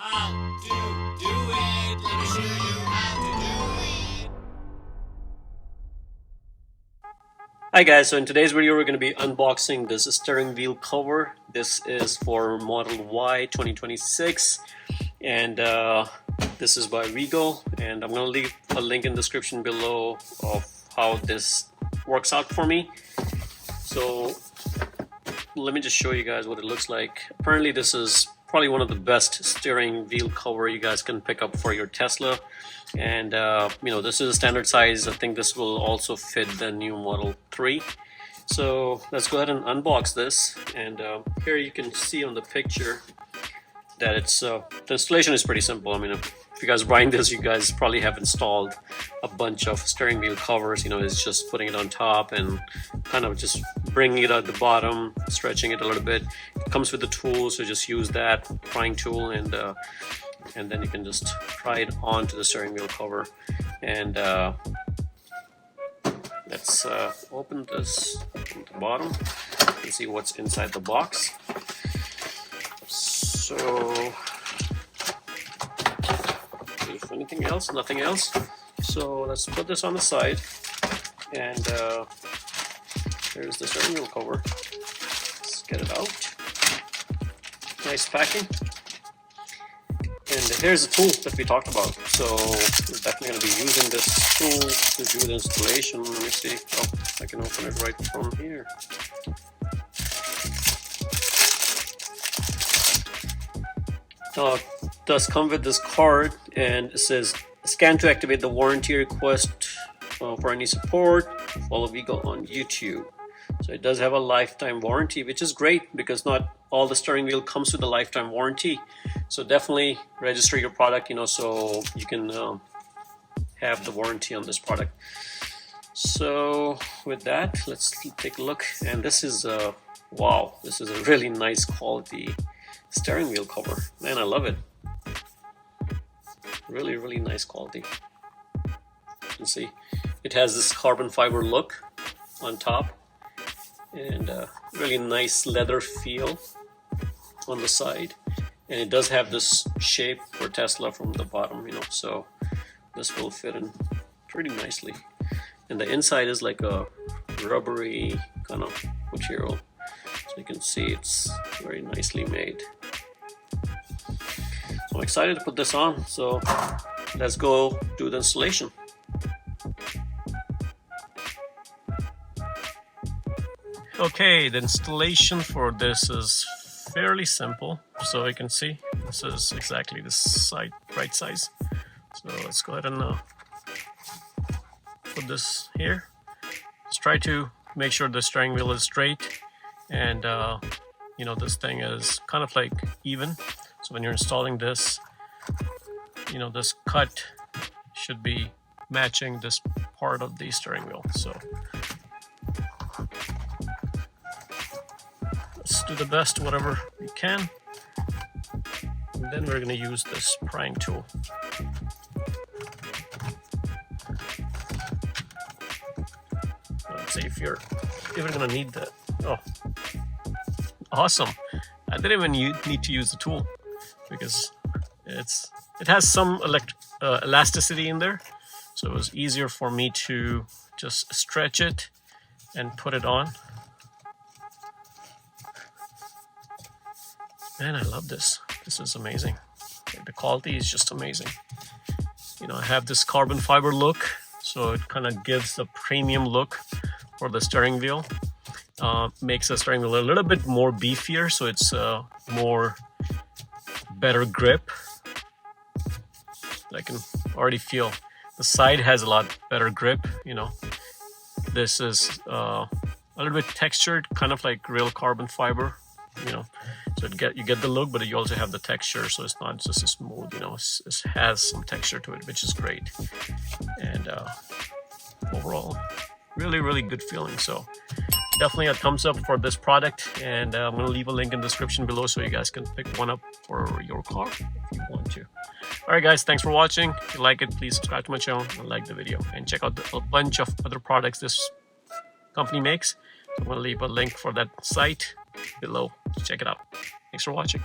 how to do it. Let me show you how to do it. Hi guys, so in today's video we're going to be unboxing this steering wheel cover. This is for Model Y 2026 and this is by Wigo, and I'm going to leave a link in the description below of how this works out for me. So let me just show you guys what it looks like. Apparently this is probably one of the best steering wheel cover you guys can pick up for your Tesla, and this is a standard size. I think this will also fit the new Model 3. So let's go ahead and unbox this, and here you can see on the picture that it's the installation is pretty simple. I mean, if you guys are buying this, you guys probably have installed a bunch of steering wheel covers. It's just putting it on top and kind of just bringing it at the bottom, stretching it a little bit. It comes with the tool, so just use that prying tool, and then you can just pry it onto the steering wheel cover. And let's open this from the bottom and see what's inside the box. So if anything else, nothing else. So let's put this on the side, and there's the steering wheel cover. Let's get it out. Nice packing. And here's the tool that we talked about. So we're definitely going to be using this tool to do the installation. Let me see. Oh, I can open it right from here. Does come with this card, and it says scan to activate the warranty request. For any support, follow Wigo on YouTube. So it does have a lifetime warranty, which is great because not all the steering wheel comes with a lifetime warranty. So definitely register your product, so you can have the warranty on this product. So with that, let's take a look. And this is wow, this is a really nice quality steering wheel cover. Man, I love it. Really nice quality. You can see it has this carbon fiber look on top, and really nice leather feel on the side, and it does have this shape for Tesla from the bottom, so this will fit in pretty nicely. And the inside is like a rubbery kind of material, so you can see it's very nicely made. So I'm excited to put this on, so let's go do the installation. Okay, the installation for this is fairly simple. So you can see this is exactly the right size. So let's go ahead and put this here. Let's try to make sure the steering wheel is straight, and this thing is kind of like even. So when you're installing this, this cut should be matching this part of the steering wheel. So let's do the best whatever we can, and then we're going to use this prying tool. Let's see if you're even going to need that. Oh, awesome. I didn't even need to use the tool because it has some elasticity in there, so it was easier for me to just stretch it and put it on. Man, I love this. This is amazing. The quality is just amazing. I have this carbon fiber look, so it kind of gives a premium look for the steering wheel. Makes the steering wheel a little bit more beefier, so it's more better grip. I can already feel the side has a lot better grip. This is a little bit textured, kind of like real carbon fiber. So you get the look, but you also have the texture, so it's not just a smooth. It has some texture to it, which is great. And overall, really good feeling. So definitely a thumbs up for this product, and I'm going to leave a link in the description below so you guys can pick one up for your car if you want to. Alright guys, thanks for watching. If you like it, please subscribe to my channel and like the video, and check out a bunch of other products this company makes. So I'm going to leave a link for that site below to check it out. Thanks for watching.